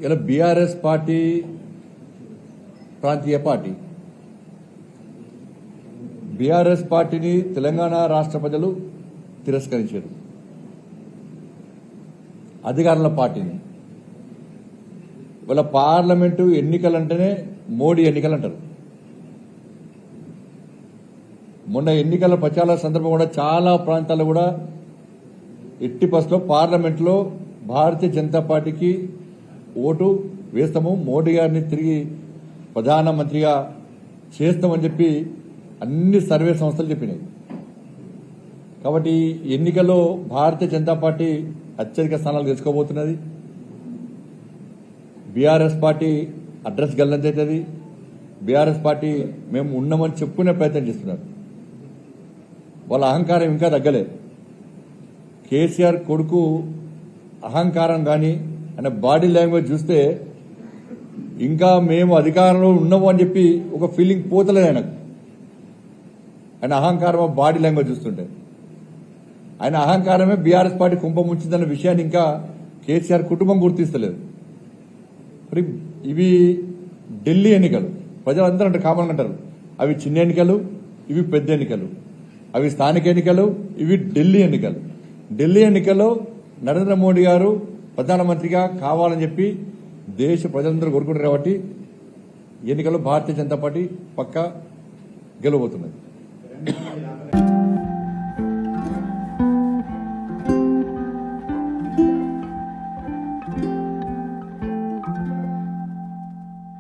ఇలా BRS party ప్రాంతీయ party. BRS పార్టీని తెలంగాణ రాష్ట్ర ప్రజలు తిరస్కరించారు. అధికారంలో పార్టీని వాళ్ళ పార్లమెంటు ఎన్నికలంటేనే మోడీ ఎన్నికలు అంటారు. మొన్న ఎన్నికల ప్రచార సందర్భం కూడా చాలా ప్రాంతాల్లో కూడా ఎట్టి పరిస్థితుల్లో పార్లమెంట్లో భారతీయ జనతా పార్టీకి ఓటు వేస్తాము, మోడీ గారిని తిరిగి ప్రధానమంత్రిగా చేస్తామని చెప్పి అన్ని సర్వే సంస్థలు చెప్పినాయి. కాబట్టి ఎన్నికల్లో భారతీయ జనతా పార్టీ అత్యధిక స్థానాలు తెచ్చుకోబోతున్నది. బీఆర్ఎస్ పార్టీ అడ్రస్ గల్లంతవుతుంది. బీఆర్ఎస్ పార్టీ మేము ఉన్నామని చెప్పుకునే ప్రయత్నం చేస్తున్నారు. వాళ్ళ అహంకారం ఇంకా తగ్గలేదు. కేసీఆర్ కొడుకు అహంకారం కానీ ఆయన బాడీ లాంగ్వేజ్ చూస్తే ఇంకా మేము అధికారంలో ఉన్నాము అని చెప్పి ఒక ఫీలింగ్ పోతలేదు ఆయనకు. ఆయన అహంకారం బాడీ లాంగ్వేజ్ చూస్తుంటే ఆయన అహంకారమే బీఆర్ఎస్ పార్టీ కుంభం ముంచిందన్న విషయాన్ని ఇంకా కేసీఆర్ కుటుంబం గుర్తిస్తలేదు. మరి ఇవి ఢిల్లీ ఎన్నికలు. ప్రజలందరూ అంటే కామన్ అంటారు అవి చిన్న ఎన్నికలు, ఇవి పెద్ద ఎన్నికలు, అవి స్థానిక ఎన్నికలు, ఇవి ఢిల్లీ ఎన్నికలు. ఢిల్లీ ఎన్నికల్లో నరేంద్ర మోడీ గారు ప్రధానమంత్రిగా కావాలని చెప్పి దేశ ప్రజలందరూ కోరుకుంటారు. కాబట్టి ఎన్నికల్లో భారతీయ జనతా పార్టీ పక్కా గెలవబోతున్నది.